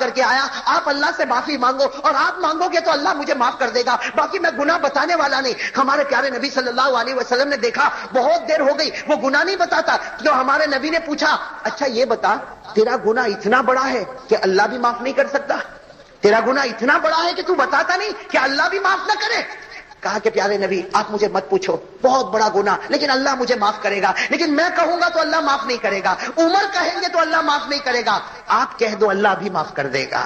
کر کے آیا. آپ اللہ سے معافی مانگو اور آپ مانگو گے تو اللہ مجھے معاف کر دے گا. باقی میں گناہ بتانے والا نہیں. ہمارے پیارے نبی صلی اللہ علیہ وسلم نے دیکھا بہت دیر ہو گئی وہ گناہ نہیں بتاتا. تو ہمارے نبی نے پوچھا اچھا یہ بتا تیرا گناہ اتنا بڑا ہے کہ اللہ بھی معاف نہیں کر سکتا؟ تیرا گناہ اتنا بڑا ہے کہ تو بتاتا نہیں کہ اللہ بھی معاف نہ کرے؟ کہا کہ پیارے نبی آپ مجھے مت پوچھو، بہت بڑا گناہ لیکن اللہ مجھے معاف کرے گا. لیکن میں کہوں گا تو اللہ معاف نہیں کرے گا، عمر کہیں گے تو اللہ معاف نہیں کرے گا. آپ کہہ دو اللہ بھی معاف کر دے گا،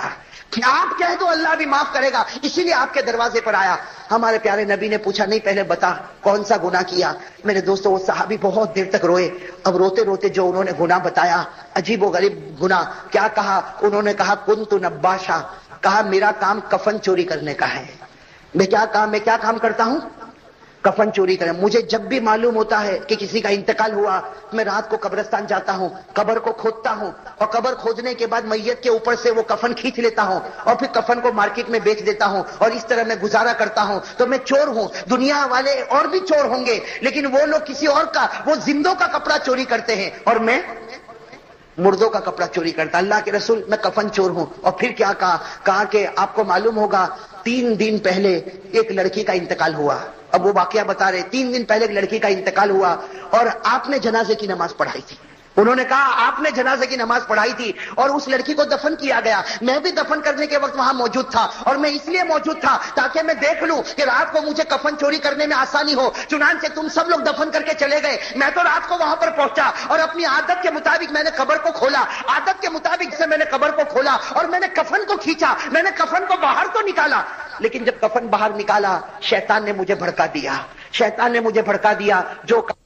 آپ کہہ دو اللہ بھی معاف کرے گا. اسی لیے آپ کے دروازے پر آیا. ہمارے پیارے نبی نے پوچھا نہیں پہلے بتا کون سا گناہ کیا. میرے دوستو وہ صحابی بہت دیر تک روئے. اب روتے روتے جو انہوں نے گناہ بتایا عجیب و غریب گناہ. کیا کہا انہوں نے؟ کہا کنت نباشا، کہا میرا کام کفن چوری کرنے کا ہے. میں کیا کام کرتا ہوں؟ کفن چوری کریں. مجھے جب بھی معلوم ہوتا ہے کہ کسی کا انتقال ہوا میں رات کو قبرستان جاتا ہوں، قبر کو کھودتا ہوں اور قبر کھودنے کے بعد میت کے اوپر سے وہ کفن کھینچ لیتا ہوں اور پھر کفن کو مارکیٹ میں بیچ دیتا ہوں اور اس طرح میں گزارا کرتا ہوں. تو میں چور ہوں. دنیا والے اور بھی چور ہوں گے لیکن وہ لوگ کسی اور کا، وہ زندوں کا کپڑا چوری کرتے ہیں اور میں مردوں کا کپڑا چوری کرتا. اللہ کے رسول میں کفن چور ہوں. اور پھر کیا کہا کہ آپ کو معلوم ہوگا 3 دن پہلے ایک لڑکی کا انتقال ہوا. اب وہ واقعہ بتا رہے 3 دن پہلے ایک لڑکی کا انتقال ہوا اور آپ نے جنازے کی نماز پڑھائی تھی. انہوں نے کہا آپ نے جنازے کی نماز پڑھائی تھی اور اس لڑکی کو دفن کیا گیا. میں بھی دفن کرنے کے وقت وہاں موجود تھا اور میں اس لیے موجود تھا تاکہ میں دیکھ لوں کہ رات کو مجھے کفن چوری کرنے میں آسانی ہو. چنانچہ تم سب لوگ دفن کر کے چلے گئے، میں تو رات کو وہاں پر پہنچا اور اپنی عادت کے مطابق میں نے قبر کو کھولا. عادت کے مطابق سے میں نے قبر کو کھولا اور میں نے کفن کو کھینچا. میں نے کفن کو باہر تو نکالا لیکن جب کفن باہر نکالا شیطان نے مجھے بھڑکا دیا. شیطان نے مجھے بھڑکا دیا جو کل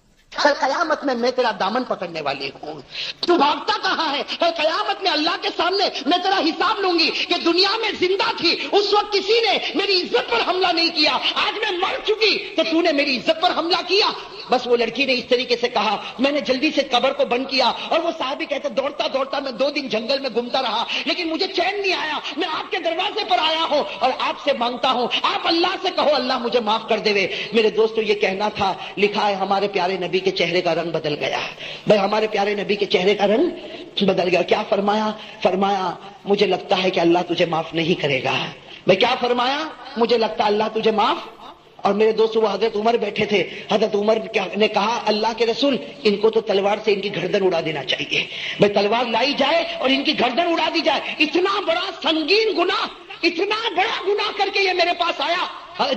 قیامت میں تیرا دامن پکڑنے والی ہوں. تو بھاگتا کہاں ہے؟ قیامت میں اللہ کے سامنے میں تیرا حساب لوں گی کہ دنیا میں زندہ تھی اس وقت کسی نے میری عزت پر حملہ نہیں کیا، آج میں مر چکی تو تو نے میری عزت پر حملہ کیا. بس وہ لڑکی نے اس طریقے سے کہا. میں نے جلدی سے قبر کو بند کیا اور وہ صحابی کہتے دوڑتا دوڑتا میں 2 دن جنگل میں گھومتا رہا لیکن مجھے چین نہیں آیا. میں آپ کے دروازے پر آیا ہوں اور آپ سے مانگتا ہوں آپ اللہ سے کہو اللہ مجھے معاف کر دے. میرے دوستو یہ کہنا تھا. لکھا ہے ہمارے پیارے نبی کے چہرے کا رنگ بدل گیا. بھائی ہمارے پیارے نبی کے چہرے کا رنگ بدل گیا. کیا فرمایا مجھے لگتا ہے کہ اللہ تجھے معاف نہیں کرے گا. بھائی کیا فرمایا؟ مجھے لگتا ہے اللہ تجھے معاف. اور میرے دوستو وہ حضرت عمر بیٹھے تھے. حضرت عمر نے کہا اللہ کے رسول ان کو تو تلوار سے ان کی گردن اڑا دینا چاہیے. بھائی تلوار لائی جائے اور ان کی گردن اڑا دی جائے. اتنا بڑا سنگین گناہ، اتنا بڑا گناہ کر کے یہ میرے پاس آیا.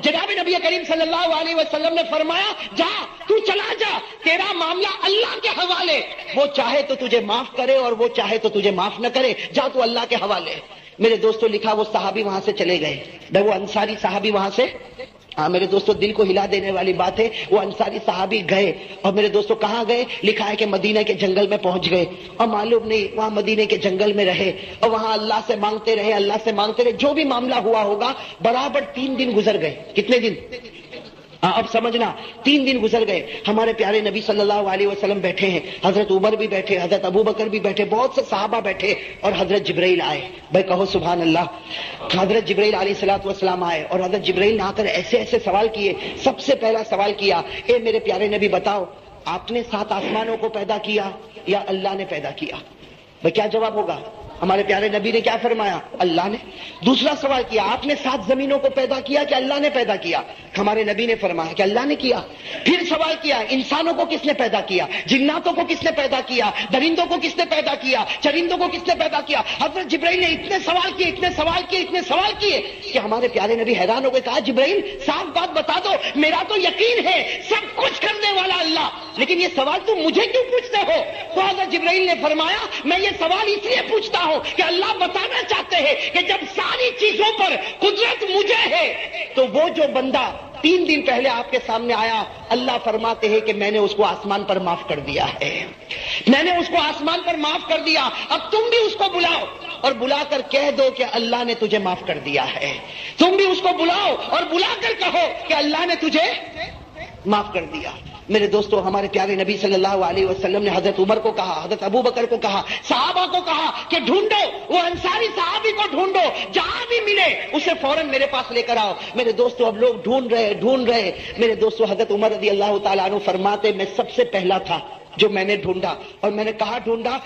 جناب نبی کریم صلی اللہ علیہ وسلم نے فرمایا جا تو چلا جا، تیرا معاملہ اللہ کے حوالے. وہ چاہے تو تجھے معاف کرے اور وہ چاہے تو تجھے معاف نہ کرے، جا تو اللہ کے حوالے. میرے دوستو لکھا وہ صحابی وہاں سے چلے گئے. بھائی وہ انصاری صحابی وہاں سے، ہاں میرے دوستو دل کو ہلا دینے والی بات ہے. وہ انصاری صحابی گئے اور میرے دوستو کہاں گئے؟ لکھا ہے کہ مدینہ کے جنگل میں پہنچ گئے اور معلوم نہیں وہاں مدینہ کے جنگل میں رہے اور وہاں اللہ سے مانگتے رہے. جو بھی معاملہ ہوا ہوگا برابر 3 دن گزر گئے. کتنے دن؟ اب سمجھنا 3 دن گزر گئے. ہمارے پیارے نبی صلی اللہ علیہ وسلم بیٹھے ہیں، حضرت عمر بھی بیٹھے، حضرت ابو بکر بھی بیٹھے، بہت سے صحابہ بیٹھے اور حضرت جبرائیل آئے. بھائی کہو سبحان اللہ. حضرت جبرائیل علیہ الصلوۃ والسلام آئے اور حضرت جبرائیل نے آ کر ایسے سوال کیے. سب سے پہلا سوال کیا اے میرے پیارے نبی بتاؤ آپ نے 7 آسمانوں کو پیدا کیا یا اللہ نے پیدا کیا؟ بھائی کیا جواب ہوگا؟ ہمارے پیارے نبی نے کیا فرمایا؟ اللہ نے. دوسرا سوال کیا آپ نے 7 زمینوں کو پیدا کیا کہ اللہ نے پیدا کیا؟ ہمارے نبی نے فرمایا کہ اللہ نے کیا. پھر سوال کیا انسانوں کو کس نے پیدا کیا، جناتوں کو کس نے پیدا کیا، درندوں کو کس نے پیدا کیا، چرندوں کو کس نے پیدا کیا؟ حضرت جبرائیل نے اتنے سوال کیے کہ ہمارے پیارے نبی حیران ہو گئے. کہا جبرائیل صاف بات بتا دو، میرا تو یقین ہے سب کچھ کرنے والا اللہ، لیکن یہ سوال تم مجھے کیوں پوچھتے ہو؟ تو حضرت جبرائیل نے فرمایا میں یہ سوال اس لیے پوچھتا ہوں کہ اللہ بتانا چاہتے ہیں کہ جب ساری چیزوں پر قدرت مجھے ہے تو وہ جو بندہ 3 دن پہلے آپ کے سامنے آیا اللہ فرماتے ہیں کہ میں نے اس کو آسمان پر معاف کر دیا ہے. میں نے اس کو آسمان پر معاف کر دیا. اب تم بھی اس کو بلاؤ اور بلا کر کہہ دو کہ اللہ نے تجھے معاف کر دیا ہے. تم بھی اس کو بلاؤ اور بلا کر کہو کہ اللہ نے تجھے معاف کر دیا. میرے دوستو ہمارے پیارے نبی صلی اللہ علیہ وسلم نے حضرت عمر کو کہا، حضرت ابو بکر کو کہا، صحابہ کو کہا کہ ڈھونڈو وہ انصاری صحابی کو، ڈھونڈو جہاں بھی ملے اسے فوراً میرے پاس لے کر آؤ. میرے دوستو اب لوگ ڈھونڈ رہے. میرے دوستو حضرت عمر رضی اللہ تعالیٰ عنہ فرماتے میں سب سے پہلا تھا جو میں نے ڈھونڈا. اور میں نے کہا ڈھونڈا؟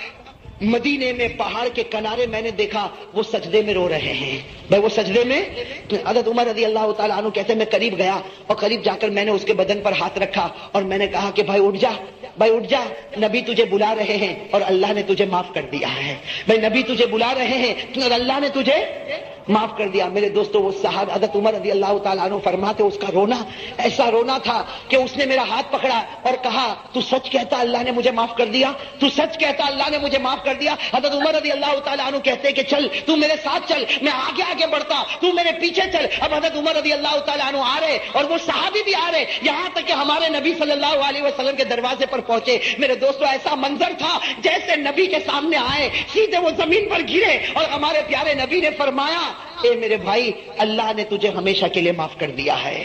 مدینے میں پہاڑ کے کنارے میں نے دیکھا وہ سجدے میں رو رہے ہیں. بھائی وہ سجدے میں. حضرت عمر رضی اللہ تعالیٰ عنہ کہتے ہیں میں قریب گیا اور قریب جا کر میں نے اس کے بدن پر ہاتھ رکھا اور میں نے کہا کہ بھائی اٹھ جا, بھائی اٹھ جا, نبی تجھے بلا رہے ہیں اور اللہ نے تجھے معاف کر دیا ہے. بھائی نبی تجھے بلا رہے ہیں اور اللہ نے تجھے معاف کر دیا. میرے دوستو وہ صحابہ حضرت عمر رضی اللہ تعالیٰ عنہ فرماتے اس کا رونا ایسا رونا تھا کہ اس نے میرا ہاتھ پکڑا اور کہا تو سچ کہتا اللہ نے مجھے معاف کر دیا, تو سچ کہتا اللہ نے مجھے معاف کر دیا. حضرت عمر رضی اللہ تعالیٰ عنہ کہتے کہ چل تو میرے ساتھ چل, میں آگے آگے بڑھتا, تو میرے پیچھے چل. اب حضرت عمر رضی اللہ تعالیٰ عنہ آ رہے اور وہ صحابی بھی آ رہے, یہاں تک کہ ہمارے نبی صلی اللہ علیہ وسلم کے دروازے پر پہنچے. میرے دوستو ایسا منظر تھا جیسے نبی کے سامنے آئے سیدھے وہ زمین پر گرے اور ہمارے پیارے نبی نے فرمایا اے میرے بھائی اللہ نے تجھے ہمیشہ کے لیے معاف کر دیا ہے,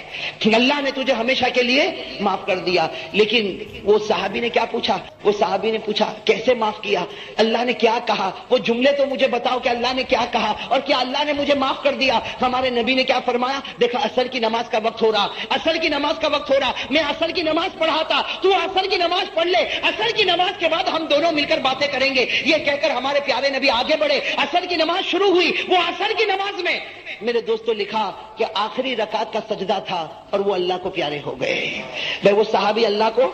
اللہ نے تجھے ہمیشہ کے لیے معاف کر دیا. لیکن وہ صحابی نے کیا پوچھا, وہ صحابی نے پوچھا کیسے معاف کیا, اللہ نے کیا کہا, وہ جملے تو مجھے بتاؤ کہ اللہ نے کیا کہا اور کیا اللہ نے مجھے معاف کر دیا. ہمارے نبی نے کیا فرمایا, دیکھا عصر کی نماز کا وقت ہو رہا, عصر کی نماز کا وقت ہو رہا, میں عصر کی نماز پڑھاتا, تو عصر کی نماز پڑھ لے, عصر کی نماز کے بعد ہم دونوں مل کر باتیں کریں گے. یہ کہہ کر ہمارے پیارے نبی آگے بڑھے, عصر کی نماز شروع ہوئی. وہ عصر کی نماز میں میرے دوستوں لکھا کہ آخری رکعت کا سجدہ تھا اور وہ اللہ کو پیارے ہو گئے. بھائی وہ صحابی اللہ کو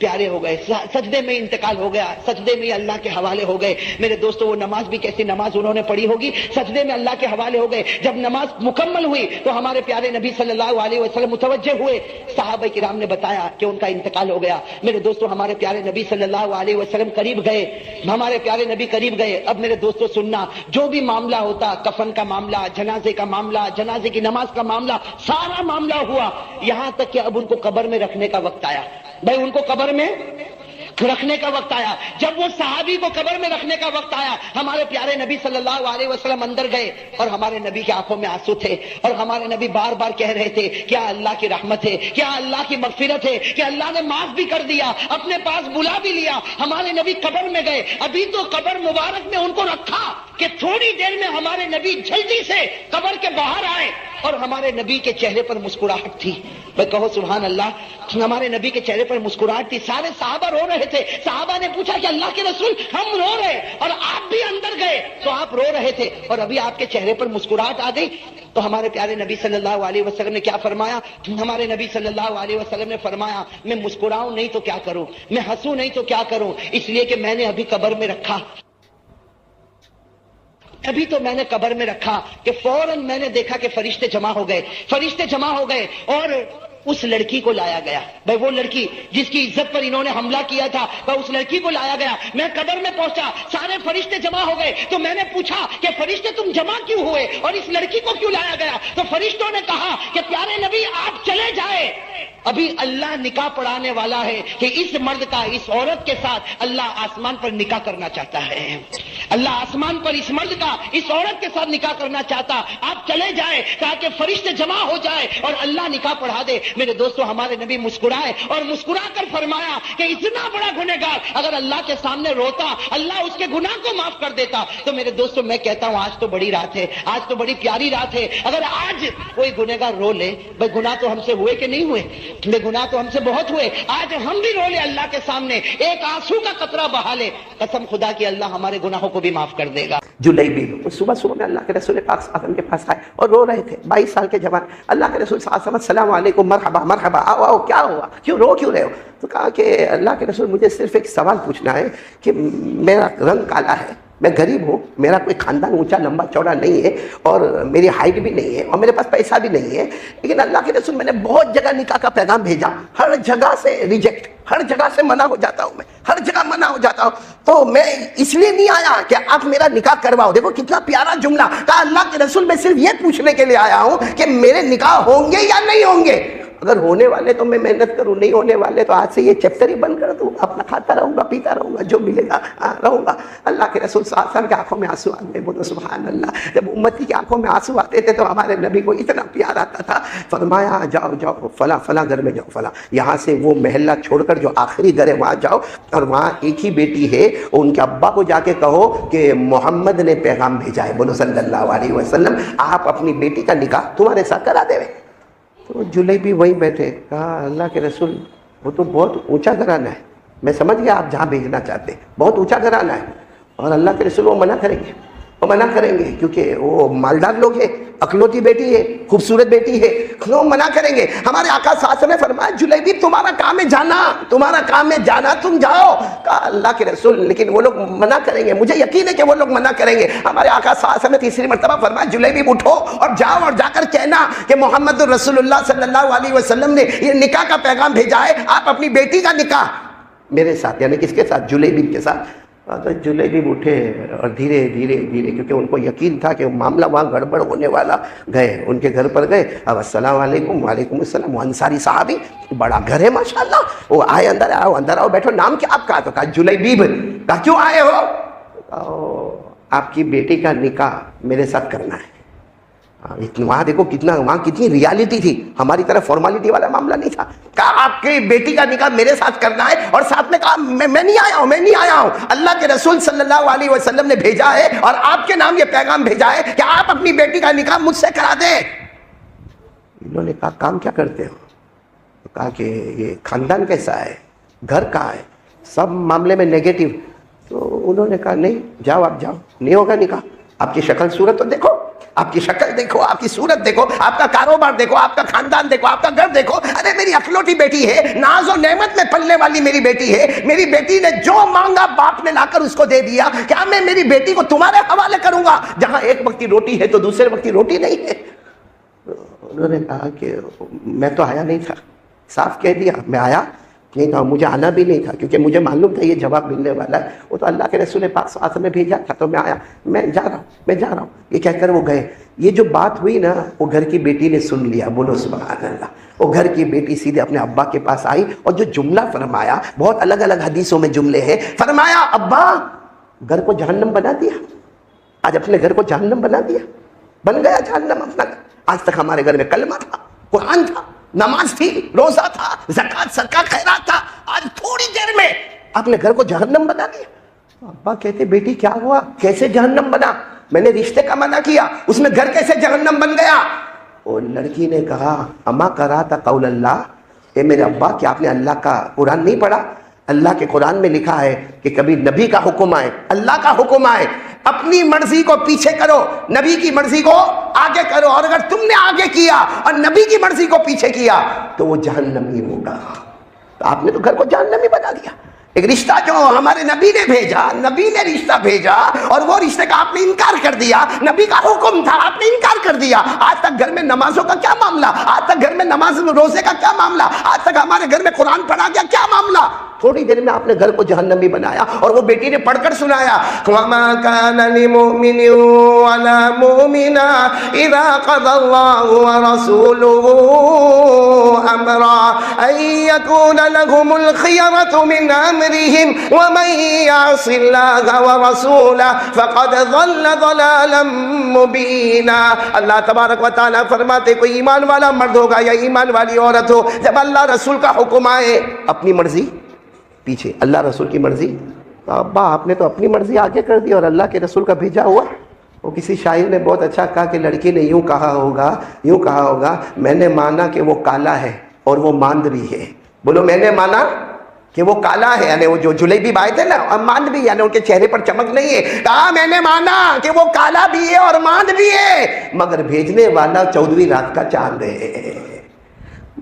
پیارے ہو گئے, سجدے میں انتقال ہو گیا, سجدے میں اللہ کے حوالے ہو گئے. میرے دوستو وہ نماز بھی کیسی نماز انہوں نے پڑھی ہوگی, سجدے میں اللہ کے حوالے ہو گئے. جب نماز مکمل ہوئی تو ہمارے پیارے نبی صلی اللہ علیہ وسلم متوجہ ہوئے, صحابہ کرام نے بتایا کہ ان کا انتقال ہو گیا. میرے دوستو ہمارے پیارے نبی صلی اللہ علیہ وسلم قریب گئے, ہمارے پیارے نبی قریب گئے. اب میرے دوستو سننا, جو بھی معاملہ ہوتا, کفن کا معاملہ, جنازے کا معاملہ, جنازے کی نماز کا معاملہ, سارا معاملہ ہوا, یہاں تک کہ اب ان کو قبر میں رکھنے کا وقت آیا. بھائی ان کو قبر میں رکھنے کا وقت آیا. جب وہ صحابی کو قبر میں رکھنے کا وقت آیا, ہمارے پیارے نبی صلی اللہ علیہ وسلم اندر گئے اور ہمارے نبی کی آنکھوں میں آنسو تھے اور ہمارے نبی بار بار کہہ رہے تھے کیا اللہ کی رحمت ہے, کیا اللہ کی مغفرت ہے, کہ اللہ نے معاف بھی کر دیا, اپنے پاس بلا بھی لیا. ہمارے نبی قبر میں گئے, ابھی تو قبر مبارک میں ان کو رکھا کہ تھوڑی دیر میں ہمارے نبی جلدی سے قبر کے باہر آئے اور ہمارے نبی کے چہرے پر مسکراہٹ تھی. میں کہو سبحان اللہ, ہمارے نبی کے چہرے پر مسکراہٹ تھی. سارے صحابہ رو رہے تھے. صحابہ نے پوچھا کہ اللہ کے رسول ہم رو رہے اور آپ بھی اندر گئے تو آپ رو رہے تھے اور ابھی آپ کے چہرے پر مسکراہٹ آ گئی. تو ہمارے پیارے نبی صلی اللہ علیہ وسلم نے کیا فرمایا, ہمارے نبی صلی اللہ علیہ وسلم نے فرمایا میں مسکراؤں نہیں تو کیا کروں, میں ہنسوں نہیں تو کیا کروں, اس لیے کہ میں نے ابھی قبر میں رکھا, ابھی تو میں نے قبر میں رکھا کہ فوراً میں نے دیکھا کہ فرشتے جمع ہو گئے, فرشتے جمع ہو گئے اور اس لڑکی کو لایا گیا. بھائی وہ لڑکی جس کی عزت پر انہوں نے حملہ کیا تھا, بھائی اس لڑکی کو لایا گیا. میں قبر میں پہنچا, سارے فرشتے جمع ہو گئے تو میں نے پوچھا کہ فرشتے تم جمع کیوں ہوئے اور اس لڑکی کو کیوں لایا گیا؟ تو فرشتوں نے کہا کہ پیارے نبی آپ چلے جائے, ابھی اللہ نکاح پڑھانے والا ہے کہ اس مرد کا اس عورت کے ساتھ اللہ آسمان پر نکاح کرنا چاہتا ہے. اللہ آسمان پر اس مرد کا اس عورت کے ساتھ نکاح کرنا چاہتا, آپ چلے جائیں تاکہ فرشتے جمع ہو جائے اور اللہ نکاح پڑھا دے. میرے دوستو ہمارے نبی مسکرائے اور مسکرا کر فرمایا کہ اتنا بڑا گنہگار اگر اللہ کے سامنے روتا اللہ اس کے گناہ کو معاف کر دیتا. تو میرے دوستو میں کہتا ہوں آج تو بڑی رات ہے, آج تو بڑی پیاری رات ہے. اگر آج کوئی گنہگار رو لے, بھائی گناہ تو ہم سے ہوئے کہ نہیں ہوئے, بے گناہ تو ہم سے بہت ہوئے, آج ہم بھی رو لے اللہ کے سامنے, ایک آنسو کا قطرہ بہا لے, قسم خدا کی اللہ ہمارے گناہوں کو بھی معاف کر دے گا. جلیبی صبح صبح میں اللہ کے رسول پاک صلی اللہ علیہ وسلم کے پاس آئے اور رو رہے تھے, 22 سال کے جوان. اللہ کے رسول صلی اللہ علیہ وسلم السلام علیکم, مرحبا مرحبا, آؤ آؤ, کیا ہوا, کیوں رو کیوں رہے ہو؟ تو کہا کہ اللہ کے رسول مجھے صرف ایک سوال پوچھنا ہے کہ میرا رنگ کالا ہے, میں غریب ہوں, میرا کوئی خاندان اونچا لمبا چوڑا نہیں ہے اور میری ہائٹ بھی نہیں ہے اور میرے پاس پیسہ بھی نہیں ہے, لیکن اللہ کے رسول میں نے بہت جگہ نکاح کا پیغام بھیجا, ہر جگہ سے ریجیکٹ, ہر جگہ سے منع ہو جاتا ہوں, میں ہر جگہ منع ہو جاتا ہوں, تو میں اس لیے نہیں آیا کہ آپ میرا نکاح کرواؤ. دیکھو کتنا پیارا جملہ کہا اللہ کے رسول, میں صرف یہ پوچھنے کے لیے آیا ہوں کہ میرے نکاح ہوں گے یا نہیں ہوں گے. اگر ہونے والے تو میں محنت کروں, نہیں ہونے والے تو آج سے یہ چیپٹر ہی بند کر دوں, اپنا کھاتا رہوں گا, پیتا رہوں گا, جو ملے گا رہوں گا. اللہ کے رسول صلی اللہ علیہ وسلم کی آنکھوں میں آنسو آ گئے. بولو سبحان اللہ. جب امتی کی آنکھوں میں آنسو آتے تھے تو ہمارے نبی کو اتنا پیار آتا تھا. فرمایا جاؤ جاؤ فلاں فلاں گھر میں جاؤ, فلاں یہاں سے وہ محلہ چھوڑ کر جو آخری گھر ہے وہاں جاؤ, اور وہاں ایک ہی بیٹی ہے, ان کے ابا کو جا کے کہو کہ محمد نے پیغام بھیجا ہے, بولو صلی اللہ علیہ وسلم, آپ اپنی بیٹی کا نکاح تمہارے ساتھ کرا دے. تو جلیبی وہیں بیٹھے, کہا اللہ کے رسول وہ تو بہت اونچا گھرانہ ہے, میں سمجھ گیا آپ جہاں بھیجنا چاہتے ہیں, بہت اونچا گھرانہ ہے, اور اللہ کے رسول وہ منع کریں گے، وہ منع کریں گے، کیونکہ وہ مالدار لوگ ہیں، اکلوتی بیٹی ہے، خوبصورت بیٹی ہے، وہ منع کریں گے۔ ہمارے آقا صلی اللہ علیہ وسلم نے فرمایا جلیبیب تمہارا کام ہے جانا، تمہارا کام ہے جانا، تم جاؤ۔ کہا اللہ کے رسول لیکن وہ لوگ منع کریں گے، مجھے یقین ہے کہ وہ لوگ منع کریں گے۔ ہمارے آقا صلی اللہ علیہ وسلم نے تیسری مرتبہ فرمایا جلیبیب اٹھو اور جاؤ، اور جا کر کہنا کہ محمد رسول اللہ صلی اللہ علیہ وسلم نے یہ نکاح کا پیغام بھیجا ہے، آپ اپنی بیٹی کا نکاح میرے ساتھ، یعنی کس کے ساتھ؟ جلیبیب کے ساتھ۔ تو جلیبیب اٹھے اور دھیرے دھیرے دھیرے، کیونکہ ان کو یقین تھا کہ معاملہ وہاں گڑبڑ ہونے والا، گئے ان کے گھر پر گئے۔ اب السلام علیکم، وعلیکم السلام، وہ انصاری صحابی، بڑا گھر ہے ماشاءاللہ، وہ آئے، اندر آؤ، اندر آؤ، بیٹھو، نام کیا آپ کا؟ تو کہا جلیبیب۔ کہا کیوں آئے ہو؟ آپ کی بیٹی کا نکاح میرے ساتھ کرنا ہے۔ وہاں دیکھو کتنا، وہاں کتنی ریالٹی تھی، ہماری طرف فارمالٹی والا معاملہ نہیں تھا۔ کہا آپ کی بیٹی کا نکاح میرے ساتھ کرنا ہے، اور ساتھ میں کہا میں نہیں آیا ہوں، میں نہیں آیا ہوں، اللہ کے رسول صلی اللہ علیہ وسلم نے بھیجا ہے اور آپ کے نام یہ پیغام بھیجا ہے کہ آپ اپنی بیٹی کا نکاح مجھ سے کرا دیں۔ انہوں نے کہا کام کیا کرتے ہو؟ کہا کہ یہ خاندان کیسا ہے، گھر کہاں ہے، سب معاملے میں نیگیٹو۔ تو انہوں نے کہا نہیں، جاؤ آپ جاؤ، نہیں ہوگا نکاح، آپ کی شکل صورت تو دیکھو، آپ کی شکل دیکھو، آپ کی صورت دیکھو، آپ کا کاروبار دیکھو، آپ کا خاندان دیکھو، آپ کا گھر دیکھو۔ ارے میری اکلوٹی بیٹی ہے، ناز و نعمت میں پلنے والی میری بیٹی ہے، میری بیٹی نے جو مانگا باپ نے لا کر اس کو دے دیا، کیا میں میری بیٹی کو تمہارے حوالے کروں گا جہاں ایک وقت کی روٹی ہے تو دوسرے وقت کی روٹی نہیں ہے؟ انہوں نے کہا کہ میں تو آیا نہیں تھا، صاف کہہ دیا میں آیا نہیں تھا، مجھے آنا بھی نہیں تھا، کیونکہ مجھے معلوم تھا یہ جواب ملنے والا ہے، وہ تو اللہ کے رسول پاک صلی اللہ علیہ وسلم نے بھیجا تھا، تو میں آیا، میں جا رہا ہوں، میں جا رہا ہوں، یہ کہہ کر وہ گئے۔ یہ جو بات ہوئی نا، وہ گھر کی بیٹی نے سن لیا، بولو سبحان اللہ۔ وہ گھر کی بیٹی سیدھے اپنے ابا کے پاس آئی اور جو جملہ فرمایا، بہت الگ الگ حدیثوں میں جملے ہیں، فرمایا ابا گھر کو جہنم بنا دیا، آج اپنے گھر کو جہنم بنا دیا، بن گیا جہنم اپنا گھر۔ آج تک ہمارے گھر میں کلمہ تھا، قرآن تھا، نماز تھی، روزہ تھا، زکوٰۃ صدقہ خیرات تھا، آج تھوڑی دیر میں آپ نے گھر کو جہنم بنا دیا۔ ابا کہتے بیٹی کیا ہوا، کیسے جہنم بنا؟ میں نے رشتے کا منع کیا، اس میں گھر کیسے جہنم بن گیا؟ اور لڑکی نے کہا اما قرأت قول اللہ، اے میرے ابا کیا آپ نے اللہ کا قرآن نہیں پڑھا؟ اللہ کے قرآن میں لکھا ہے کہ کبھی نبی کا حکم آئے، اللہ کا حکم آئے، اپنی مرضی کو پیچھے کرو، نبی کی مرضی کو آگے کرو، اور اگر تم نے آگے کیا اور نبی کی مرضی کو پیچھے کیا تو وہ جہنمی ہوگا۔ تو آپ نے تو گھر کو جہنمی بنا دیا۔ ایک رشتہ جو ہمارے نبی نے بھیجا، نبی نے رشتہ بھیجا، اور وہ رشتے کا آپ نے انکار کر دیا، نبی کا حکم تھا آپ نے انکار کر دیا۔ آج تک گھر میں نمازوں کا کیا معاملہ، آج تک گھر میں نماز روزے کا کیا معاملہ، آج تک ہمارے گھر میں قرآن پڑھا گیا کیا معاملہ؟ تھوڑی دیر میں آپ نے گھر کو جہنمی بنایا، اور وہ بیٹی نے پڑھ کر سنایا وَمَا كَانَ لِمُؤْمِنٍ وَلَا مُؤْمِنَةٍ إِذَا قَضَى اللَّهُ وَرَسُولُهُ أَمْرًا أَن يَكُونَ لَهُمُ الْخِيَرَةُ مِنْ أَمْرِهِمْ وَمَن يَعْصِ اللَّهَ وَرَسُولَهُ فَقَدْ ضَلَّ ضَلَالًا مُبِينًا۔ اللہ تبارک و تعالیٰ فرماتے کوئی ایمان والا مرد ہوگا یا ایمان والی عورت ہو، جب اللہ رسول کا حکم آئے اپنی مرضی پیچھے، اللہ رسول کی مرضی، تو ابا آپ نے تو اپنی مرضی آگے کر دی اور اللہ کے رسول کا بھیجا ہوا۔ وہ کسی شاعر نے بہت اچھا کہا کہ لڑکی نے یوں کہا ہوگا میں نے مانا کہ وہ کالا ہے اور وہ ماند بھی ہے۔ بولو میں نے مانا کہ وہ کالا ہے، یعنی وہ جو جلیبیب آئے تھے نا، اور ماند بھی، یعنی ان کے چہرے پر چمک نہیں ہے۔ کہا میں نے مانا کہ وہ کالا بھی ہے اور ماند بھی ہے، مگر بھیجنے والا 14ویں رات کا چاند ہے۔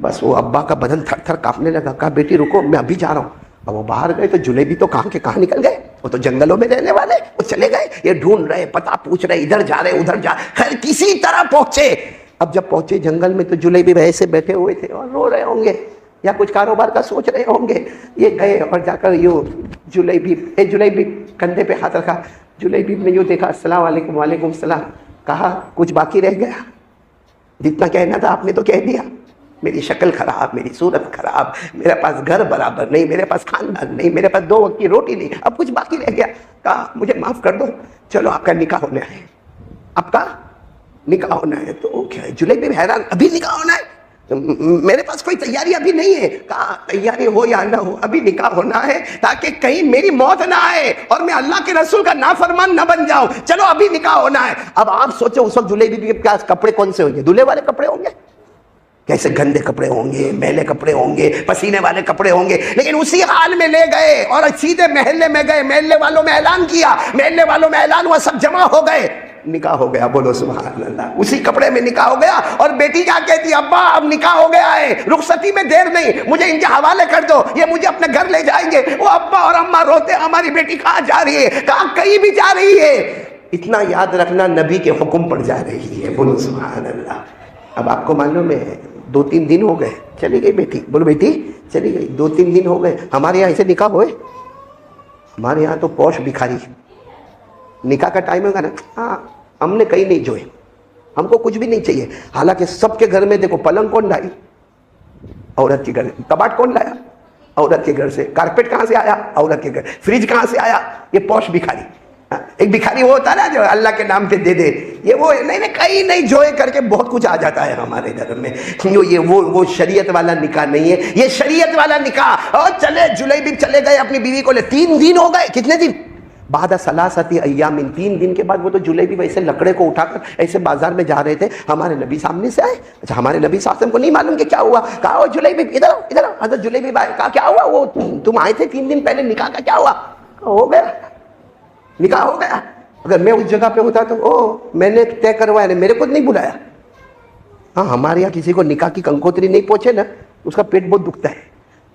بس وہ ابا کا بدن تھر تھر کانپنے لگا۔ کہا بیٹی رکو، میں ابھی جا رہا ہوں۔ اب وہ باہر گئے تو جلیبی تو کہاں کے کہاں نکل گئے، وہ تو جنگلوں میں رہنے والے، وہ چلے گئے، یہ ڈھونڈ رہے، پتہ پوچھ رہے، ادھر جا رہے ادھر جا، خیر کسی طرح پہنچے۔ اب جب پہنچے جنگل میں تو جلیبی ایسے بیٹھے ہوئے تھے اور رو رہے ہوں گے یا کچھ کاروبار کا سوچ رہے ہوں گے۔ یہ گئے اور جا کر یوں جلیبی کندھے پہ ہاتھ رکھا، جلیبی نے یوں دیکھا، السلام علیکم، وعلیکم السلام، کہا کچھ باقی رہ گیا؟ جتنا کہنا تھا آپ نے تو کہہ دیا، میری شکل خراب، میری صورت خراب، میرے پاس گھر برابر نہیں، میرے پاس خاندان نہیں، میرے پاس 2 وقت کی روٹی نہیں، اب کچھ باقی رہ گیا؟ کہا مجھے معاف کر دو، چلو آپ کا نکاح ہونا ہے، آپ کا نکاح ہونا ہے۔ تو کیا ہے، جلیبی بھی حیران، ابھی نکاح ہونا ہے، میرے پاس کوئی تیاری ابھی نہیں ہے۔ کہا تیاری ہو یا نہ ہو ابھی نکاح ہونا ہے، تاکہ کہیں میری موت نہ آئے اور میں اللہ کے رسول کا نافرمان نہ بن جاؤں، چلو ابھی نکاح ہونا ہے۔ اب آپ سوچو اس وقت جلیبی کے پاس کپڑے کون سے ہوں گے؟ دلہے والے کپڑے ہوں گے، کیسے گندے کپڑے ہوں گے، میلے کپڑے ہوں گے، پسینے والے کپڑے ہوں گے، لیکن اسی حال میں لے گئے اور سیدھے محلے میں گئے، محلے والوں میں اعلان کیا، محلے والوں میں اعلان ہوا، سب جمع ہو گئے، نکاح ہو گیا، بولو سبحان اللہ، اسی کپڑے میں نکاح ہو گیا۔ اور بیٹی کیا کہتی، ابا اب نکاح ہو گیا ہے، رخصتی میں دیر نہیں، مجھے ان کے حوالے کر دو، یہ مجھے اپنے گھر لے جائیں گے۔ وہ ابا اور اماں روتے، ہماری بیٹی کہاں جا رہی ہے، کہاں کہیں بھی جا رہی ہے۔ اتنا یاد رکھنا، نبی کے حکم پر جا رہی ہے، بولو سبحان اللہ۔ اب آپ کو معلوم ہے 2-3 دن ہو گئے، چلی گئی بیٹی، بولو بیٹی چلی گئی، 2-3 دن ہو گئے۔ ہمارے یہاں ایسے نکاح ہوئے؟ ہمارے یہاں تو پوش بھکاری، نکاح کا ٹائم ہوگا نا، ہاں ہم نے کہیں نہیں جوئے، ہم کو کچھ بھی نہیں چاہیے، حالانکہ سب کے گھر میں دیکھو پلنگ کون لائی؟ عورت کے گھر سے۔ کباٹ کون لایا؟ عورت کے گھر سے۔ کارپیٹ کہاں سے آیا؟ عورت کے گھر۔ فریج کہاں سے آیا؟ یہ پوش بھکاری۔ ایک بھکاری وہ ہوتا نا جو اللہ کے نام پہ دے دے، یہ وہ نہیں کہیں نہیں جوئے کر کے بہت کچھ آ جاتا ہے ہمارے گھر میں۔ یہ وہ شریعت والا نکاح نہیں ہے، یہ شریعت والا نکاح۔ اور چلے جلیبی چلے گئے اپنی بیوی کو لے، 3 دن ہو گئے، کتنے دن؟ بعد ثلاثۃ ایام، 3 دن کے بعد وہ تو جلیبی ویسے لکڑے کو اٹھا کر ایسے بازار میں جا رہے تھے، ہمارے نبی سامنے سے آئے۔ اچھا ہمارے نبی صلی اللہ علیہ وسلم کو نہیں معلوم کہ کیا ہوا، کہا وہ جلیبی ادھر آؤ، ادھر آؤ۔ حضرت جلیبی بھائی کہا کیا ہوا، وہ تم آئے تھے 3 دن پہلے، نکاح کا کیا ہوا؟ ہو گیا، نکاح ہو گیا۔ اگر میں اس جگہ پہ ہوتا تو میں نے طے کروایا، نے میرے کو نہیں بلایا۔ ہاں ہمارے یہاں کسی کو نکاح کی کنکوتری نہیں پہنچے نا، اس کا پیٹ بہت دکھتا ہے۔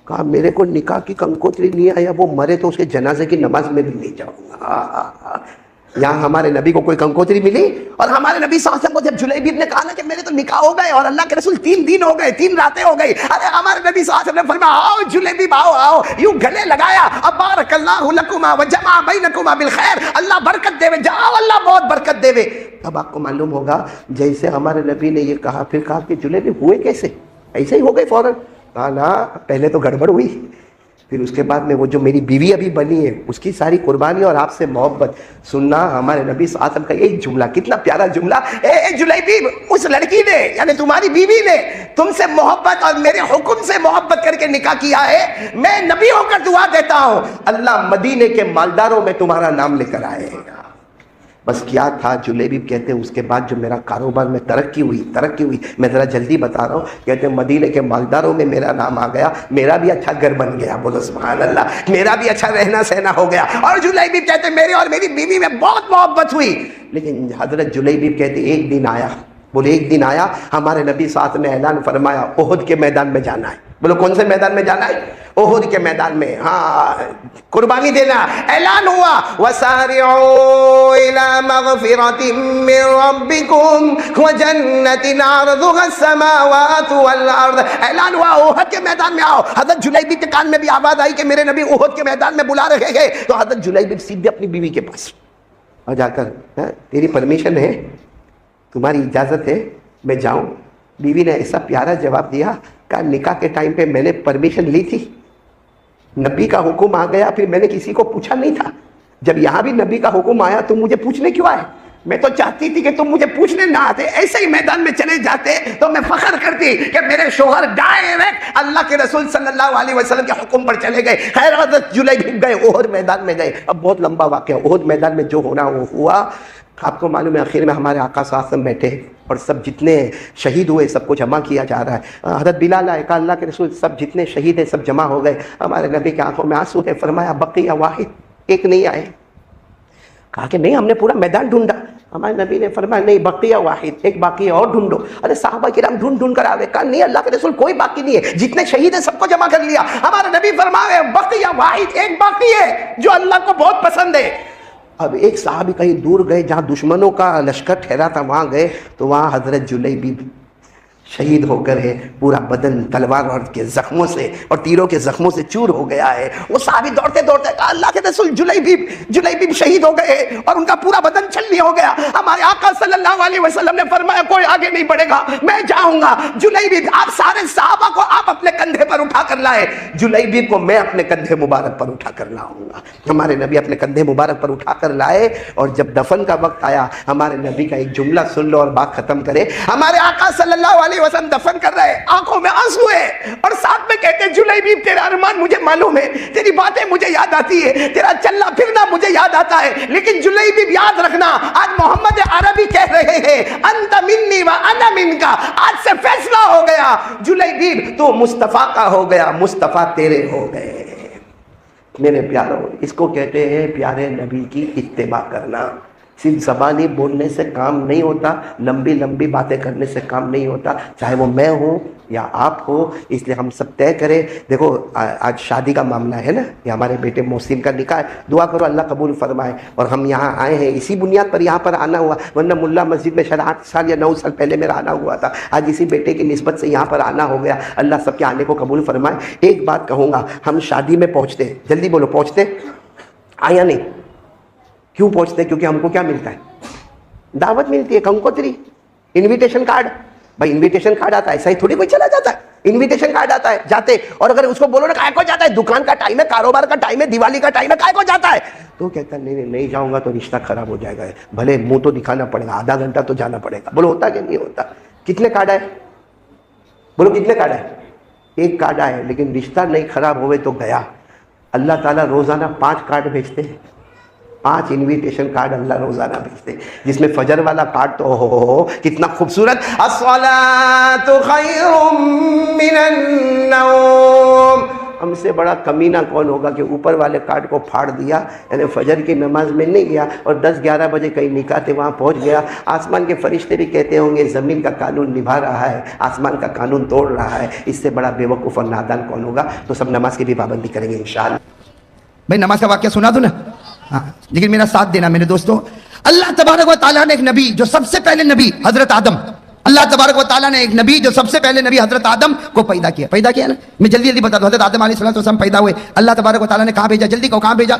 کہا میرے کو نکاح کی کنکوتری نہیں آیا، وہ مرے تو اس کے جنازے کی نماز میں بھی نہیں جاؤں گا۔ یہاں ہمارے نبی کو کوئی کنکوتری ملی؟ اور ہمارے نبی صلی اللہ علیہ وسلم کو جب جلیبی نے کہا نا کہ میرے تو نکاح ہو گئے اور اللہ کے رسول 3 دن ہو گئے، 3 راتیں ہو گئی، ارے ہمارے نبی صلی اللہ علیہ وسلم نے فرمایا آؤ جلیبی آؤ آؤ، یوں گلے لگایا، اب بارک اللہ لکما وجمع بینکما بالخیر، اللہ برکت دے، جاؤ اللہ بہت برکت دے۔ اب آپ کو معلوم ہوگا جیسے ہمارے نبی نے یہ کہا، پھر کہا کہ جلیبی ہوئے کیسے؟ ایسے ہی ہو گئے فوراً؟ کہا نا پہلے تو گڑبڑ ہوئی، پھر اس کے بعد میں وہ جو میری بیوی ابھی بنی ہے اس کی ساری قربانی اور آپ سے محبت سننا۔ ہمارے نبی صلی اللہ علیہ وسلم کا ایک جملہ، کتنا پیارا جملہ، اے جلیبی اس لڑکی نے یعنی تمہاری بیوی نے تم سے محبت اور میرے حکم سے محبت کر کے نکاح کیا ہے، میں نبی ہو کر دعا دیتا ہوں اللہ مدینے کے مالداروں میں تمہارا نام لے کر آئے گا۔ بس کیا تھا، جلیبی کہتے ہیں اس کے بعد جو میرا کاروبار میں ترقی ہوئی، میں ذرا جلدی بتا رہا ہوں، کہتے ہیں مدینے کے مالداروں میں میرا نام آ گیا، میرا بھی اچھا گھر بن گیا، بولو سبحان اللہ، میرا بھی اچھا رہنا سہنا ہو گیا۔ اور جلیبی کہتے ہیں میرے اور میری بیوی میں بہت محبت ہوئی۔ لیکن حضرت جلیبی کہتے ہیں ایک دن آیا، بولے ایک دن آیا، ہمارے نبی صلی اللہ علیہ وسلم نے اعلان فرمایا احد کے میدان میں جانا ہے۔ بولو کون سے میدان میں جانا ہے؟ احد کے میدان میں، ہاں قربانی دینا۔ اعلان ہوا وَسَارِعُوا إِلَى مَغْفِرَةٍ مِّن رَبِّكُمْ وَجَنَّةٍ عَرْضُهَا السَّمَاوَاتُ وَالْأَرْضُ۔ اعلان ہوا احد کے میدان میں آؤ۔ حضرت جلیبی کے کان میں بھی آواز آئی کہ میرے نبی احد کے میدان میں بلا رہے ہیں، تو حضرت جلیبی سیدھے اپنی بیوی کے پاس اور جا کر تیری پرمیشن ہے، تمہاری اجازت ہے میں جاؤں؟ بیوی نے ایسا پیارا جواب دیا، کہا نکاح کے ٹائم پہ میں نے پرمیشن لی تھی، نبی کا حکم آ گیا، پھر میں نے کسی کو پوچھا نہیں تھا، جب یہاں بھی نبی کا حکم آیا تم مجھے پوچھنے کیوں آئے؟ میں تو چاہتی تھی کہ تم مجھے پوچھنے نہ آتے، ایسے ہی میدان میں چلے جاتے تو میں فخر کرتی کہ میرے شوہر ڈائریکٹ اللہ کے رسول صلی اللہ علیہ وسلم کے حکم پر چلے گئے۔ خیر حضرت جلیبی گئے، احد میدان میں گئے۔ اب بہت لمبا واقعہ، احد میدان میں جو ہونا وہ ہوا۔ آپ کو معلوم ہے آخر میں ہمارے آقا صلی اللہ علیہ وسلم بیٹھے اور سب جتنے شہید ہوئے سب کو جمع کیا جا رہا ہے۔ حضرت بلال آئے، کہا اللہ کے رسول سب جتنے شہید ہیں سب جمع ہو گئے۔ ہمارے نبی کی آنکھوں میں آنسو ہے، فرمایا بقیہ واحد، ایک نہیں آئے۔ کہا کہ نہیں ہم نے پورا میدان ڈھونڈا۔ ہمارے نبی نے فرمایا نہیں بقیہ واحد، ایک باقی اور ڈھونڈو۔ ارے صحابہ کرام ڈھونڈ کر آوے، کہا نہیں اللہ کے رسول کوئی باقی نہیں ہے، جتنے شہید ہیں سب کو جمع کر لیا۔ ہمارے نبی فرمایا بقیہ واحد، ایک باقی ہے جو اللہ کو بہت پسند ہے۔ اب ایک صحابی کہیں دور گئے جہاں دشمنوں کا لشکر ٹھہرا تھا، وہاں گئے تو وہاں حضرت جلیبی شہید ہو کر ہے، پورا بدن تلوار کے زخموں سے اور تیروں کے زخموں سے چور ہو گیا ہے۔ وہ صحابی دوڑتے کہا اللہ کے رسول جلیبی شہید ہو گئے اور ان کا پورا بدن چھلنی ہو گیا۔ ہمارے آقا صلی اللہ علیہ وسلم نے فرمایا کوئی آگے نہیں بڑھے گا، میں جاؤں گا۔ جلیبی آپ سارے صحابہ کو آپ اپنے کندھے پر اٹھا کر لائے، جلیبی کو میں اپنے کندھے مبارک پر اٹھا کر لاؤں گا۔ ہمارے نبی اپنے کندھے مبارک پر اٹھا کر لائے، اور جب دفن کا وقت آیا ہمارے نبی کا ایک جملہ سن لو اور بات ختم کرے۔ ہمارے آقا صلی اللہ علیہ وسلم دفن کر رہے، آنکھوں میں آنسو ہے، اور ساتھ میں کہتے جلیبی تیرا ارمان مجھے معلوم ہے، تیری باتیں مجھے یاد آتی ہے، تیرا چلنا پھرنا مجھے یاد آتا ہے، لیکن جلیبی یاد رکھنا آج محمد عربی کہہ رہے ہیں انت منی و انا منکا, آج سے فیصلہ ہو گیا, جلیبیب تو مصطفیٰ کا ہو گیا, مصطفیٰ تیرے ہو گئے. میرے پیاروں, اس کو کہتے ہیں پیارے نبی کی اتباع کرنا. صرف زبانی بولنے سے کام نہیں ہوتا, لمبی لمبی باتیں کرنے سے کام نہیں ہوتا, چاہے وہ میں ہوں یا آپ ہو. اس لیے ہم سب طے کریں. دیکھو آج شادی کا معاملہ ہے نا, یہ ہمارے بیٹے محسن کا نکاح ہے, دعا کرو اللہ قبول فرمائے. اور ہم یہاں آئے ہیں اسی بنیاد پر یہاں پر آنا ہوا, ورنہ ملا مسجد میں شاید 8 سال یا 9 سال پہلے میرا آنا ہوا تھا. آج اسی بیٹے کی نسبت سے یہاں پر آنا ہو گیا. اللہ سب کے آنے کو قبول فرمائے. ایک بات کہوں گا, ہم شادی میں پہنچتے ہیں, جلدی بولو, پہنچتے آیا نہیں, کیوں پہنچتے؟ کیونکہ ہم کو کیا ملتا ہے؟ دعوت ملتی ہے, کنکوتری, انویٹیشن کارڈ. بھائی انویٹیشن کارڈ آتا ہے, ایسا ہی تھوڑی کوئی چلا جاتا ہے. انویٹیشن کارڈ آتا ہے, جاتے, اور اگر اس کو بولو نا کائے کو جاتا ہے, دکان کا ٹائم ہے, کاروبار کا ٹائم ہے, دیوالی کا ٹائم ہے, کائے کو جاتا ہے, تو کہتا ہے نہیں جاؤں گا تو رشتہ خراب ہو جائے گا, بھلے منہ تو دکھانا پڑے گا, آدھا گھنٹہ تو جانا پڑے گا. بولو ہوتا کہ نہیں ہوتا؟ کتنے کارڈ آئے؟ بولو کتنے کارڈ آئے؟ ایک کارڈ آئے, لیکن رشتہ نہیں خراب ہوئے تو گیا. اللہ تعالیٰ روزانہ 5 کارڈ بھیجتے ہیں, 5 انویٹیشن کارڈ اللہ روزانہ بھیجتے ہیں, جس میں فجر والا کارڈ تو ہو کتنا خوبصورت, الصلاۃ خیر من النوم. ہم سے بڑا کمینہ کون ہوگا کہ اوپر والے کارڈ کو پھاڑ دیا, یعنی فجر کی نماز میں نہیں گیا اور 10-11 بجے کہیں نکاح تھے وہاں پہنچ گیا. آسمان کے فرشتے بھی کہتے ہوں گے زمین کا قانون نبھا رہا ہے, آسمان کا قانون توڑ رہا ہے, اس سے بڑا بے وقوف اور نادان کون ہوگا. تو سب نماز کی بھی پابندی کریں گے انشاءاللہ. بھائی نماز کا واقعہ سنا دو نا, ہاں لیکن میرا ساتھ دینا میرے دوستوں. اللہ تبارک و تعالیٰ نے ایک نبی, جو سب سے پہلے نبی حضرت آدم, اللہ تبارک و تعالیٰ نے ایک نبی جو سب سے پہلے نبی حضرت آدم کو پیدا کیا نا. میں جلدی بتا دوں, حضرت آدم علیہ السلام پیدا ہوئے, اللہ تبارک و تعالیٰ نے کہاں بھیجا؟ جلدی کہو, کہاں بھیجا؟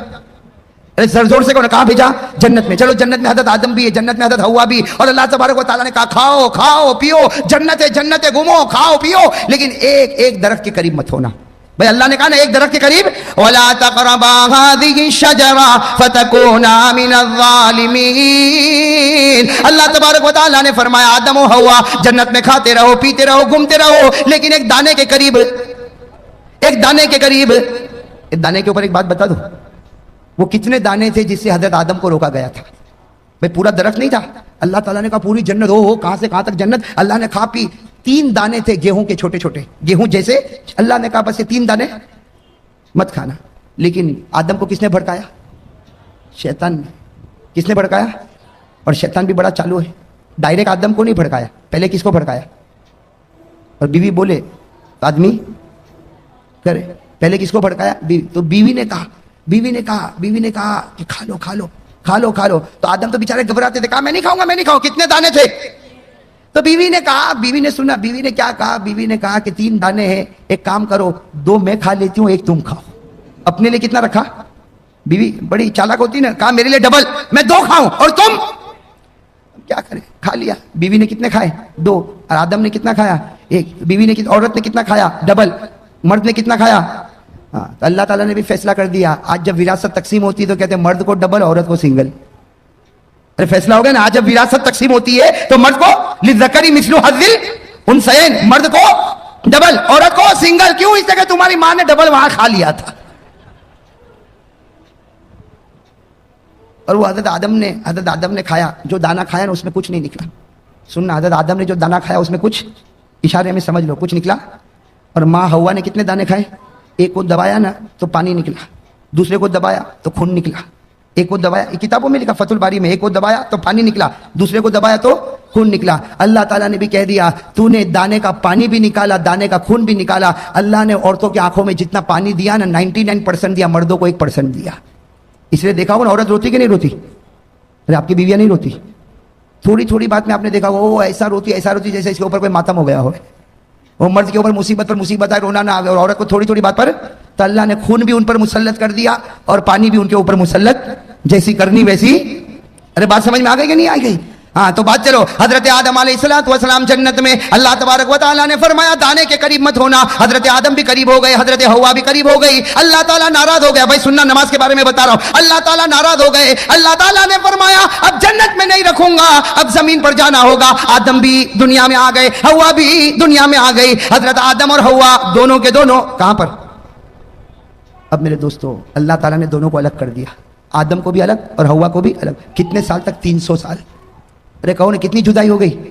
زور سے کہو, کہاں بھیجا؟ جنت میں. چلو جنت میں حضرت آدم بھی ہے, جنت میں حضرت حوا بھی, اور اللہ تبارک و تعالیٰ نے کہا کھاؤ کھاؤ پیو, جنت گھومو, کھاؤ پیو, لیکن ایک درخت کے قریب مت ہونا. بھائی اللہ نے کہا نا ایک درخت کے قریب, وَلَا تَقْرَبَا هَذِهِ الشَّجَرَةَ فَتَكُونَا مِنَ الظَّالِمِينَ. اللہ تبارک و تعالیٰ نے فرمایا آدم و حوا جنت میں کھاتے رہو, پیتے رہو, گھومتے رہو, لیکن ایک دانے کے قریب, ایک دانے کے اوپر ایک بات بتا دو, وہ کتنے دانے تھے جس سے حضرت آدم کو روکا گیا تھا؟ بھئی پورا درخت نہیں تھا. اللہ تعالیٰ نے کہا پوری جنت ہو, کہاں سے کہاں تک جنت. اللہ نے کھا پی, 3 دانے تھے گیہوں کے, چھوٹے چھوٹے گیہوں جیسے. اللہ نے کہا بس یہ 3 دانے مت کھانا. لیکن آدم کو کس نے بھڑکایا؟ شیطان نے. کس نے بھڑکایا؟ اور شیطان بھی بڑا چالو ہے, ڈائریکٹ آدم کو نہیں بھڑکایا, پہلے کس کو بھڑکایا؟ اور بیوی بولے تو آدمی کرے, پہلے کس کو بھڑکایا؟ بیوی. تو بیوی نے کہا کہ کھا لو. تو آدم تو بیچارے گھبراتے تھے, کہا میں نہیں کھاؤں. کتنے دانے تھے؟ تو بیوی نے کہا, بیوی نے سنا, بیوی نے کیا کہا؟ بیوی نے کہا کہ 3 دانے ہیں, ایک کام کرو 2 میں کھا لیتی ہوں, 1 تم کھاؤ. اپنے لیے کتنا رکھا؟ بیوی بڑی چالاک ہوتی نا, کہا میرے لیے ڈبل, میں 2 کھاؤں اور تم کیا کرے, کھا لیا. بیوی نے کتنے کھائے؟ 2. اور آدم نے کتنا کھایا؟ 1. بیوی نے, عورت نے کتنا کھایا؟ ڈبل. مرد نے کتنا کھایا؟ ہاں. تو اللہ تعالیٰ نے بھی فیصلہ کر دیا. آج جب وراثت تقسیم ہوتی ہے تو کہتے ہیں مرد کو ڈبل, عورت کو سنگل. ارے فیصلہ ہو گیا نا, آج جب وراثت تقسیم ہوتی ہے تو مرد کو للذکر مثل حظ الانثیین, مرد کو ڈبل, عورت کو سنگل. کیوں؟ اس لیے کہ تمہاری ماں نے ڈبل وہاں کھا لیا تھا. اور وہ حضرت آدم نے کھایا, جو دانا کھایا نا اس میں کچھ نہیں نکلا. سننا, حضرت آدم نے جو دانا کھایا اس میں کچھ, اشارے میں سمجھ لو, کچھ نکلا. اور ماں حوا نے کتنے دانے کھائے؟ ایک کو دبایا نا تو پانی نکلا, دوسرے کو دبایا تو خون نکلا. ایک کو دبایا, کتابوں میں لکھا فتح الباری میں, ایک کو دبایا تو پانی نکلا, دوسرے کو دبایا تو خون نکلا. اللہ تعالیٰ نے بھی کہہ دیا تو نے دانے کا پانی بھی نکالا, دانے کا خون بھی نکالا. اللہ نے عورتوں کی آنکھوں میں جتنا پانی دیا نا 99% دیا, مردوں کو 1% دیا. اس لیے دیکھا ہوگا نا عورت روتی کہ نہیں روتی؟ ارے آپ کی بیویاں نہیں روتی, تھوڑی بات میں آپ نے دیکھا ہوگا وہ ایسا روتی جیسے اس کے اوپر کوئی ماتم ہو گیا ہو. وہ مرد کے اوپر مصیبت پر مصیبت آئے, رونا نہ آئے, اور عورت کو تھوڑی بات پر تو اللہ نے خون بھی ان پر مسلط کر دیا اور پانی بھی ان کے اوپر مسلط, جیسی کرنی ویسی. ارے بات سمجھ میں آ گئی کہ نہیں آ گئی؟ ہاں تو بات چلو. حضرت آدم علیہ السلام جنت میں, اللہ تبارک و تعالیٰ نے فرمایا دانے کے قریب مت ہونا. حضرت آدم بھی قریب ہو گئے, حضرت حوا بھی قریب ہو گئی. اللہ تعالیٰ ناراض ہو گیا. بھائی سننا, نماز کے بارے میں بتا رہا ہوں. اللہ تعالیٰ ناراض ہو گئے. اللہ تعالیٰ نے فرمایا اب جنت میں نہیں رکھوں گا, اب زمین پر جانا ہوگا. آدم بھی دنیا میں آ گئے, حوا بھی دنیا میں آ گئی. حضرت آدم اور حوا دونوں کے دونوں کہاں پر؟ اب میرے دوستو اللہ تعالیٰ نے دونوں کو الگ کر دیا, آدم کو بھی الگ اور حوا کو بھی الگ. کتنے سال تک؟ 300 سال. ارے کہو نا کتنی جدائی ہو گئی؟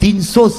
300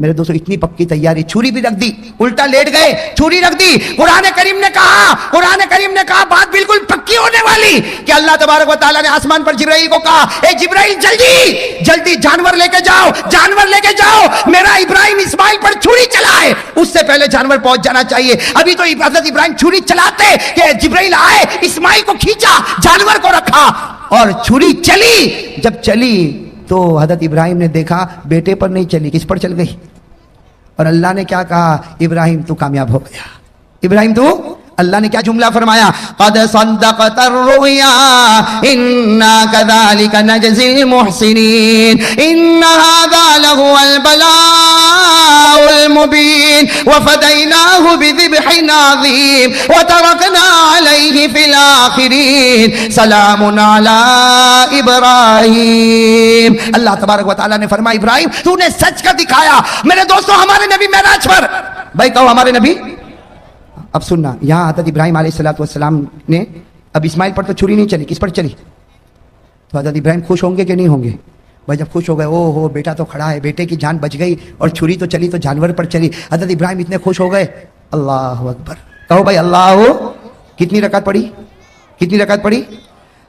میرے دوستوں اتنی پکی تیاری, چھری بھی رکھ دی, الٹا لیٹ گئے, چھری رکھ دی. قرآن کریم نے کہا بات بالکل پکی ہونے والی کہ اللہ تبارک و تعالیٰ نے آسمان پر جبرائیل کو کہا, اے جبرائیل جلدی جانور لے کے جاؤ, میرا ابراہیم اسماعیل پر چھری چلائے. اس سے پہلے جانور پہنچ جانا چاہیے. ابھی تو حضرت ابراہیم چھری چلاتے کہ جبرائیل آئے, اسماعیل کو کھینچا, جانور کو رکھا اور چھری چلی. جب چلی تو حضرت ابراہیم نے دیکھا بیٹے پر نہیں چلی, کس پر چل گئی؟ اور اللہ نے کیا کہا, ابراہیم تو کامیاب ہو گیا. ابراہیم تو, اللہ نے کیا جملہ فرمایا, قد صدقت الرؤیا انا كذلك نجزي المحسنين ان هذا لهو البلاء المبين وفديناه بذبح عظيم وتركنا عليه في الاخرين سلام على ابراہیم. اللہ تبارک و تعالیٰ نے فرمایا ابراہیم تو نے سچ کر دکھایا. میرے دوستوں ہمارے نبی معراج پر, بھائی کہو ہمارے نبی. اب سننا, یہاں حضرت ابراہیم علیہ السلام نے, اب اسماعیل پر تو چھری نہیں چلی, کس پر چلی؟ تو حضرت ابراہیم خوش ہوں گے کہ نہیں ہوں گے؟ بھائی جب خوش ہو گئے, او ہو بیٹا تو کھڑا ہے, بیٹے کی جان بچ گئی, اور چھری تو چلی تو جانور پر چلی. حضرت ابراہیم اتنے خوش ہو گئے, اللہ اکبر کہو بھائی اللہ. کتنی رکعت پڑھی؟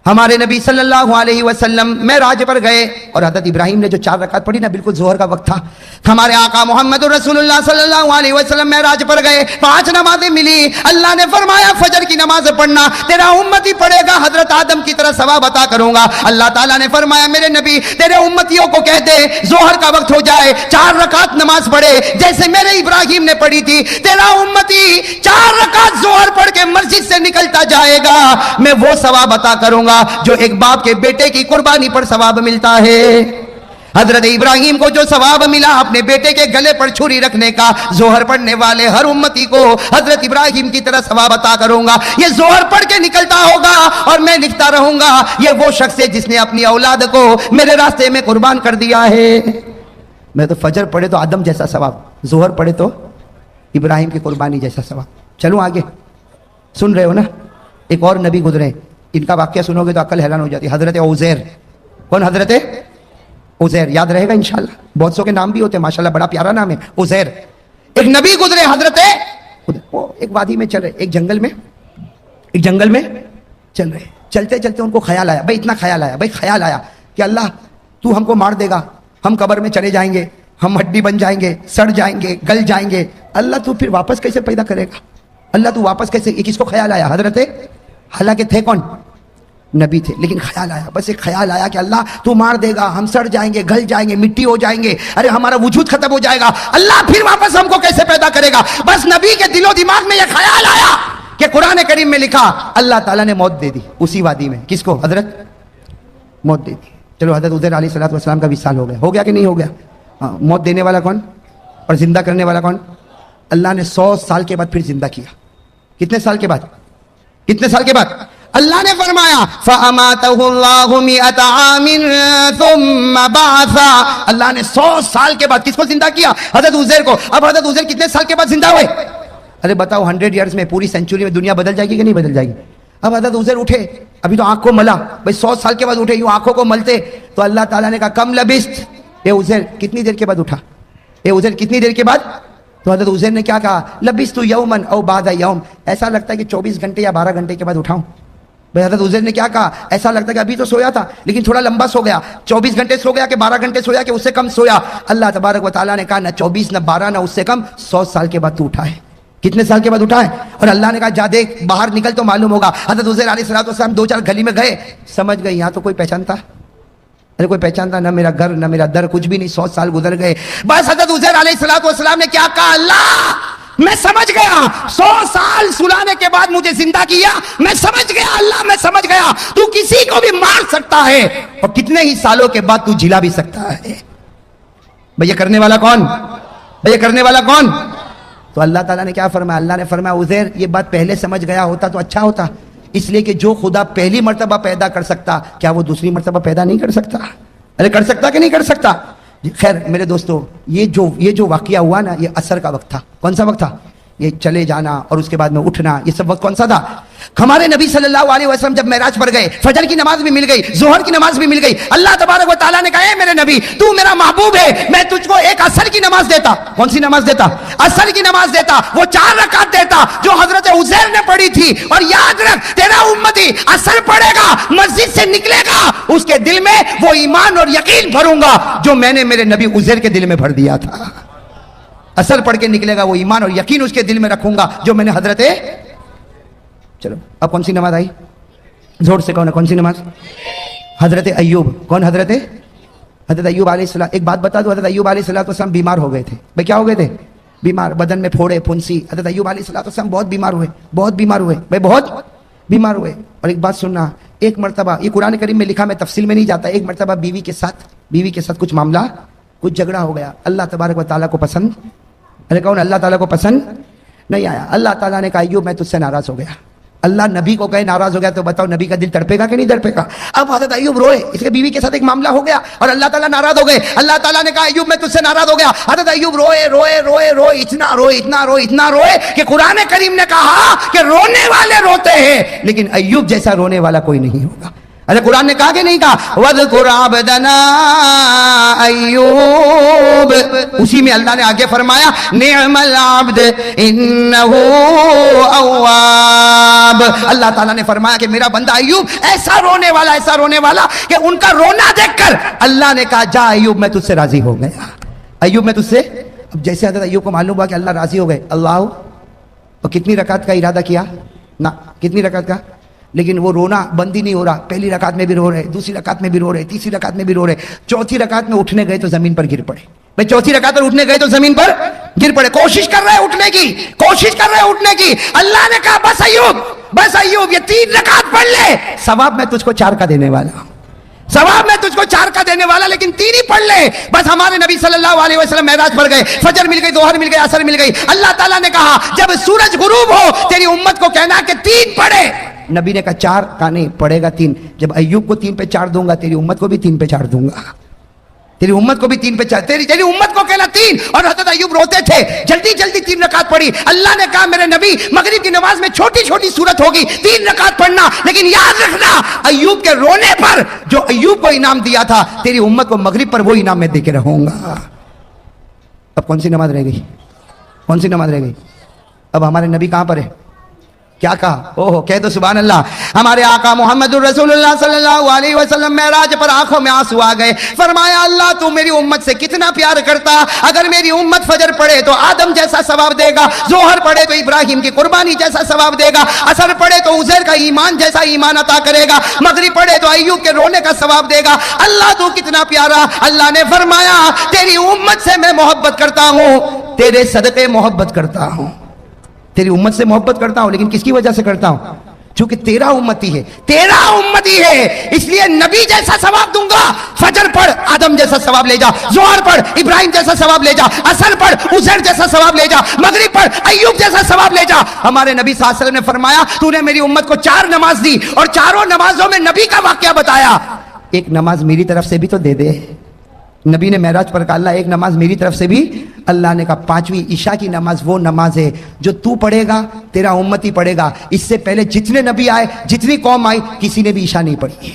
ہمارے نبی صلی اللہ علیہ وسلم معراج پر گئے اور حضرت ابراہیم نے جو 4 رکعت پڑھی نا, بالکل ظہر کا وقت تھا. ہمارے آقا محمد رسول اللہ صلی اللہ علیہ وسلم معراج پر گئے, 5 نمازیں ملی. اللہ نے فرمایا فجر کی نماز پڑھنا, تیرا امتی پڑھے گا حضرت آدم کی طرح ثواب عطا کروں گا. اللہ تعالیٰ نے فرمایا میرے نبی تیرے امتیوں کو کہہ دے ظہر کا وقت ہو جائے 4 رکعت نماز پڑھے جیسے میرے ابراہیم نے پڑھی تھی. تیرا امتی 4 رکعت ظہر پڑھ کے مسجد سے نکلتا جائے گا, میں وہ ثواب عطا کروں گا جو ایک باپ کے بیٹے کی قربانی پر ثواب ملتا ہے. حضرت ابراہیم کو جو ثواب ملا اپنے بیٹے کے گلے پر چھری رکھنے کا, ظہر پڑھنے والے ہر امتی کو حضرت ابراہیم کی طرح ثواب عطا کروں گا. یہ ظہر پڑھ کے نکلتا ہوگا اور میں لکھتا رہوں گا یہ وہ شخص ہے جس نے اپنی اولاد کو میرے راستے میں قربان کر دیا ہے. میں تو فجر پڑھے تو آدم جیسا ثواب, ظہر پڑھے تو ابراہیم کی قربانی جیسا ثواب. چلو آگے, سن رہے ہو نا. ایک اور نبی گزرے, ان کا واقعہ سنو گے تو عقل حیران ہو جاتی. حضرت عزیر. کون؟ حضرت عزیر. یاد رہے گا انشاءاللہ, بہت سو کے نام بھی ہوتے ہیں ماشاءاللہ, بڑا پیارا نام ہے عزیر. ایک نبی گزرے حضرت, وہ ایک وادی میں چل رہے, ایک جنگل میں چل رہے. چلتے چلتے ان کو خیال آیا, بھائی اتنا خیال آیا کہ اللہ تو ہم کو مار دے گا, ہم قبر میں چلے جائیں گے, ہم ہڈی بن جائیں گے, سڑ جائیں گے, گل جائیں گے. اللہ تو پھر واپس کیسے پیدا کرے گا؟ اللہ تو واپس کیسے؟ کس کو خیال آیا؟ حضرت, حالانکہ تھے کون؟ نبی تھے, لیکن خیال آیا, بس ایک خیال آیا کہ اللہ تو مار دے گا, ہم سڑ جائیں گے, گل جائیں گے, مٹی ہو جائیں گے, ارے ہمارا وجود ختم ہو جائے گا, اللہ پھر واپس ہم کو کیسے پیدا کرے گا؟ بس نبی کے دل و دماغ میں یہ خیال آیا کہ قرآن کریم میں لکھا اللہ تعالیٰ نے موت دے دی اسی وادی میں. کس کو؟ حضرت, موت دے دی. چلو حضرت عزیر علیہ السلام کا وصال ہو گیا کہ نہیں ہو گیا؟ موت دینے والا کون اور زندہ کرنے والا کون؟ اللہ نے 100 سال کے بعد پھر زندہ کیا. کتنے سال کے بعد؟ اللہ نے فرمایا فَأَمَاتَهُ اللَّهُ مِئَةَ عَامٍ ثُمَّ بَعَثَ. اللہ نے 100 سال کے بعد کس کو زندہ کیا؟ حضرت عزیر کو. اب حضرت عزیر کتنے سال کے بعد زندہ ہوئے؟ ارے بتاؤ 100 ایئرز میں, پوری سینچری میں دنیا بدل جائے گی کہ نہیں بدل جائے گی؟ اب حضرت عزیر اٹھے, ابھی تو آنکھ کو ملا, بھائی 100 سال کے بعد اٹھے, یوں آنکھوں کو ملتے تو اللہ تعالیٰ نے کہا کم لبست, اے عزیر کتنی دیر کے بعد اٹھا؟ کتنی دیر کے بعد؟ تو حضرت عزیر نے کیا کہا؟ لبست یوما او بعد یوم. ایسا لگتا ہے کہ 24 گھنٹے یا 12 گھنٹے کے بعد اٹھاؤں. بھائی حضرت عزیر نے کیا کہا؟ ایسا لگتا ہے کہ ابھی تو سویا تھا لیکن تھوڑا لمبا سو گیا, 24 گھنٹے سو گیا کہ 12 گھنٹے سویا کہ اس سے کم سویا. اللہ تبارک و تعالیٰ نے کہا نہ 24 نہ 12 نہ اس سے کم, 100 سال کے بعد تو اٹھا ہے. کتنے سال کے بعد اٹھا ہے؟ اور اللہ نے کہا جا دیکھ, باہر نکل تو معلوم ہوگا. حضرت عزیر علیہ السلام 2-4 گلی میں گئے, سمجھ گئے یہاں تو کوئی پہچانتا, ارے کوئی پہچانتا نہ, میرا گھر نہ میرا در, کچھ بھی نہیں. 100 سال گزر گئے. بس حضرت عزیر علیہ السلام نے کیا کہا؟ اللہ میں سمجھ گیا, 100 سال سلانے کے بعد مجھے زندہ کیا, میں سمجھ گیا اللہ, میں سمجھ گیا تو کسی کو بھی مار سکتا ہے اور کتنے ہی سالوں کے بعد تو جلا بھی سکتا ہے. بھئی یہ کرنے والا کون؟ تو اللہ تعالیٰ نے کیا فرمایا؟ اللہ نے فرمایا عزیر یہ بات پہلے سمجھ گیا ہوتا تو اچھا ہوتا, اس لیے کہ جو خدا پہلی مرتبہ پیدا کر سکتا کیا وہ دوسری مرتبہ پیدا نہیں کر سکتا؟ ارے کر سکتا کہ نہیں کر سکتا؟ خیر میرے دوستو, یہ جو واقعہ ہوا نا, یہ عصر کا وقت تھا. کون سا وقت تھا؟ یہ چلے جانا اور اس کے بعد میں اٹھنا, یہ سب وقت کون سا تھا؟ ہمارے نبی صلی اللہ علیہ وسلم جب معراج پر گئے, فجر کی نماز بھی مل گئی, ظہر کی نماز بھی مل گئی. اللہ تبارک و تعالیٰ نے کہا اے میرے نبی تو میرا محبوب ہے, میں تجھ کو ایک عصر کی نماز دیتا. کون سی نماز دیتا؟ عصر کی نماز دیتا. وہ 4 رکعت دیتا جو حضرت عزیر نے پڑھی تھی. اور یاد رکھ تیرا امتی عصر پڑھے گا, مسجد سے نکلے گا, اس کے دل میں وہ ایمان اور یقین بھروں گا جو میں نے میرے نبی عزیر کے دل میں بھر دیا تھا. عصر پڑھ کے نکلے گا, وہ ایمان اور یقین اس کے دل میں رکھوں گا جو میں نے حضرت. چلو اب کون سی نماز آئی؟ زور سے کون ہے؟ کون سی نماز؟ حضرت ایوب. کون حضرت ایوب علیہ السلام. ایک بات بتا دو, حضرت ایوب علیہ السلام بیمار ہو گئے تھے. بھائی کیا ہو گئے تھے؟ بیمار, بدن میں پھوڑے پھنسی. حضرت ایوب علیہ السلام بہت بیمار ہوئے, بہت بیمار ہوئے بھائی, بہت بیمار ہوئے. اور ایک بات سننا, ایک مرتبہ یہ قرآن کریم میں لکھا, میں تفصیل میں نہیں جاتا, ایک مرتبہ بیوی کے ساتھ کچھ معاملہ, کچھ جھگڑا ہو گیا. اللہ تبارک و تعالیٰ کو پسند, ارے کون اللہ تعالیٰ کو پسند نہیں آیا. اللہ تعالیٰ نے کہا ایوب میں تجھ سے ناراض ہو گیا. اللہ نبی کو کہے ناراض ہو گیا تو بتاؤ نبی کا دل تڑپے گا کہ نہیں تڑپے گا؟ اب حضرت ایوب روئے, اس کے بیوی کے ساتھ ایک معاملہ ہو گیا اور اللہ تعالیٰ ناراض ہو گئے. اللہ تعالیٰ نے کہا ایوب میں تجھ سے ناراض ہو گیا. حضرت ایوب روئے روئے روئے روئے, اتنا روئے کہ قرآن کریم نے کہا کہ رونے والے روتے ہیں لیکن ایوب جیسا رونے والا کوئی نہیں ہوگا. ارے قرآن نے کہا کہ نہیں کہا وَاذْكُرْ عَبْدَنَا ایوب, اسی میں اللہ نے آگے فرمایا نعم العبد انہ اواب. اللہ تعالیٰ نے فرمایا کہ میرا بندہ ایوب ایسا رونے والا کہ ان کا رونا دیکھ کر اللہ نے کہا جا ایوب میں تجھ سے راضی ہو گیا. ایوب میں تجھ سے. اب جیسے حضرت ایوب کو معلوم ہوا کہ اللہ راضی ہو گئے, اللہ اور کتنی رکعت کا ارادہ کیا نا, کتنی رکعت کا, لیکن وہ رونا بند ہی نہیں ہو رہا. پہلی رکعت میں بھی رو رہے, دوسری رکعت میں بھی رو رہے, تیسری رکعت میں بھی رو رہے, چوتھی رکعت میں اٹھنے گئے تو زمین پر گر پڑے. بھائی چوتھی رکعت پر اٹھنے گئے تو زمین پر گر پڑے, کوشش کر رہے اٹھنے کی, اللہ نے کہا بس ایوب یہ 3 رکعت پڑھ لے, ثواب میں تجھ کو 4 کا دینے والا ہوں, لیکن 3 ہی پڑھ لے بس. ہمارے نبی صلی اللہ علیہ وسلم معراج پر گئے, فجر مل گئی, ظہر مل گئی, عصر مل گئی. اللہ تعالیٰ نے کہا جب سورج غروب ہو تیری امت کو کہنا کہ 3 پڑھے. نبی نے کہا 4 کا نہیں پڑھے گا 3. جب ایوب کو 3 پہ 4 دوں گا تیری امت کو بھی 3 پہ 4 دوں گا, تیری امت کو بھی 3 پہ 4, تیری امت کو کہنا 3. اور حضرت ایوب روتے تھے, جلدی 3 رکعت پڑھی. اللہ نے کہا میرے نبی مغرب کی نماز میں چھوٹی صورت ہوگی 3 رکعت پڑھنا, لیکن یاد رکھنا ایوب کے رونے پر جو ایوب کو انعام دیا تھا تیری امت کو مغرب پر وہ انعام میں دے کے رہوں گا. اب کون سی نماز رہ گئی؟ اب ہمارے نبی کہاں پر ہے؟ کیا کہا؟ اوہ کہہ دو سبحان اللہ. ہمارے آقا محمد الرسول اللہ صلی اللہ علیہ وسلم معراج پر آنکھوں میں آنسو آ گئے. فرمایا اللہ تو میری امت سے کتنا پیار کرتا, اگر میری امت فجر پڑھے تو آدم جیسا ثواب دے گا, ظہر پڑھے تو ابراہیم کی قربانی جیسا ثواب دے گا, عصر پڑھے تو عزیر کا ایمان جیسا ایمان عطا کرے گا, مغرب پڑھے تو ایوب کے رونے کا ثواب دے گا. اللہ تو کتنا پیارا. اللہ نے فرمایا تیری امت سے میں محبت کرتا ہوں, تیرے صدقے محبت کرتا ہوں, تیری امت سے محبت کرتا ہوں, لیکن کس کی وجہ سے کرتا ہوں؟ چونکہ تیرا امتی ہے, اس لیے نبی جیسا ثواب دوں گا. فجر پڑھ آدم جیسا ثواب لے جا, ظہر پڑھ ابراہیم جیسا ثواب لے جا, عصر پڑھ عزیر جیسا ثواب لے جا, مغرب پڑھ ایوب جیسا ثواب لے جا. ہمارے نبی صلی اللہ علیہ وسلم نے فرمایا تو نے میری امت کو 4 نماز دی اور چاروں نمازوں میں نبی کا واقعہ بتایا. ایک نماز میری طرف سے بھی تو دے دے. نبی نے معراج پر کہا اللہ ایک نماز میری طرف سے بھی. اللہ نے کہا 5ویں عشاء کی نماز وہ نماز ہے جو تو پڑھے گا تیرا امتی پڑھے گا. اس سے پہلے جتنے نبی آئے, جتنی قوم آئی, کسی نے بھی عشاء نہیں پڑھی,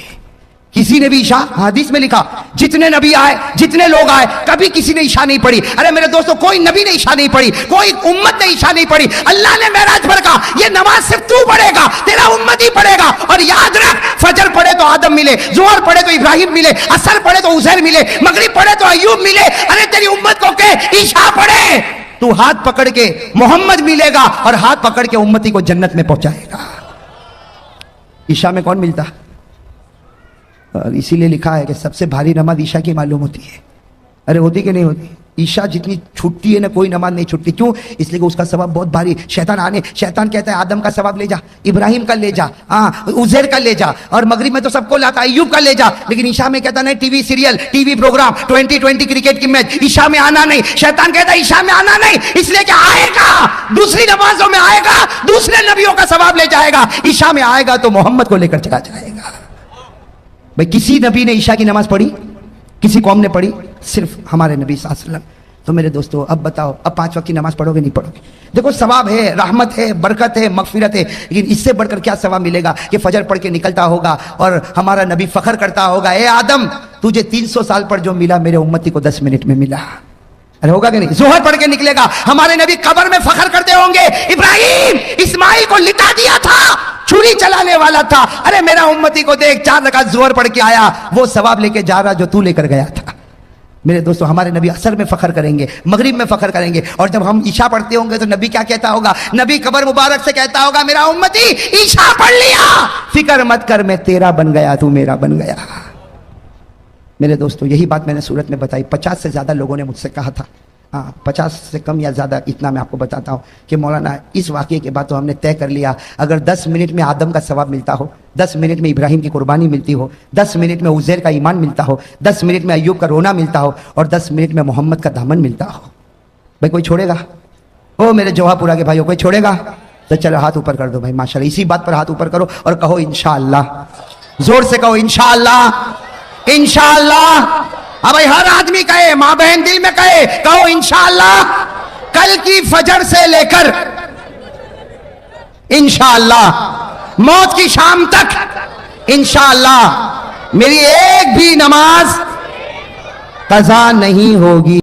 کسی نے بھی عشاء, حدیث میں لکھا جتنے نبی آئے جتنے لوگ آئے کبھی کسی نے عشاء نہیں پڑھی. ارے میرے دوستو کوئی نبی نے عشاء نہیں پڑھی, کوئی امت نے عشاء نہیں پڑھی. اللہ نے معراج پر کہا یہ نماز صرف تو پڑھے گا, تیرا امت ہی پڑھے گا. اور یاد رکھ فجر پڑھے تو آدم ملے, ظہر پڑھے تو ابراہیم ملے, عصر پڑھے تو عزیر ملے, مغرب پڑھے تو ایوب ملے. ارے تیری امت کو کہ عشاء پڑھے, تو ہاتھ پکڑ کے محمد ملے گا اور ہاتھ پکڑ کے امتی کو جنت میں پہنچائے گا. عشاء میں کون ملتا؟ اور اسی لیے لکھا ہے کہ سب سے بھاری نماز عشاء کی معلوم ہوتی ہے. ارے ہوتی کہ نہیں ہوتی؟ عشاء جتنی چھٹتی ہے نا کوئی نماز نہیں چھٹتی. کیوں؟ اس لیے کہ اس کا ثواب بہت بھاری. شیطان کہتا ہے آدم کا ثواب لے جا, ابراہیم کا لے جا, عزیر کا لے جا, اور مغرب میں تو سب کو لاتا, ایوب کا لے جا. لیکن عشاء میں کہتا نہیں, TV serial, TV programme, 2020 cricket کی میچ, عشاء میں آنا نہیں. شیطان کہتا ہے عشاء میں آنا نہیں, اس لیے کہ آئے گا دوسری نمازوں میں آئے گا, دوسرے نبیوں کا ثواب لے جائے گا. عشاء میں آئے گا تو محمد کو لے کر چلا جائے گا. بھائی کسی نبی نے عشاء کی نماز پڑھی؟ کسی قوم نے پڑھی؟ صرف ہمارے نبی صلی اللہ علیہ وسلم. تو میرے دوستو اب بتاؤ اب 5 وقت کی نماز پڑھوگے نہیں پڑھوگے؟ دیکھو ثواب ہے، رحمت ہے، برکت ہے، مغفرت ہے، لیکن اس سے بڑھ کر کیا ثواب ملے گا کہ فجر پڑھ کے نکلتا ہوگا اور ہمارا نبی فخر کرتا ہوگا اے آدم تجھے 300 سال پر جو ملا میرے امتی کو 10 منٹ میں ملا. ارے ہوگا کہ نہیں؟ ظہر پڑھ کے نکلے گا، ہمارے نبی قبر میں فخر کرتے ہوں گے ابراہیم اسماعیل کو لٹا دیا تھا، چھری چلانے والا تھا، ارے میرا امتی کو دیکھ 4 رکعت ظہر پڑھ کے آیا، وہ ثواب لے کے جا رہا جو تو لے کر گیا تھا. میرے دوستو ہمارے نبی عصر میں فخر کریں گے، مغرب میں فخر کریں گے، اور جب ہم عشاء پڑھتے ہوں گے تو نبی کیا کہتا ہوگا؟ نبی قبر مبارک سے کہتا ہوگا میرا امتی عشاء پڑھ لیا، فکر مت کر میں تیرا بن گیا تو میرا بن گیا. میرے دوستو یہی بات میں نے سورت میں بتائی. 50 سے زیادہ لوگوں نے مجھ سے کہا تھا، 50 سے کم یا زیادہ اتنا میں آپ کو بتاتا ہوں کہ مولانا اس واقعے کے بعد تو ہم نے طے کر لیا اگر 10 منٹ میں آدم کا ثواب ملتا ہو، 10 منٹ میں ابراہیم کی قربانی ملتی ہو، 10 منٹ میں عزیر کا ایمان ملتا ہو، 10 منٹ میں ایوب کا رونا ملتا ہو، اور 10 منٹ میں محمد کا دامن ملتا ہو، بھائی کوئی چھوڑے گا؟ او میرے جوہا پورا کے بھائیوں کوئی چھوڑے گا؟ تو چلو ہاتھ اوپر کر دو بھائی، ماشاءاللہ اسی بات پر ہاتھ اوپر کرو اور کہو انشاءاللہ، زور سے کہو انشاءاللہ انشاءاللہ. اب ہر آدمی کہے، ماں بہن دل میں کہے، کہو انشاءاللہ کل کی فجر سے لے کر انشاءاللہ موت کی شام تک انشاءاللہ میری ایک بھی نماز قضا نہیں ہوگی.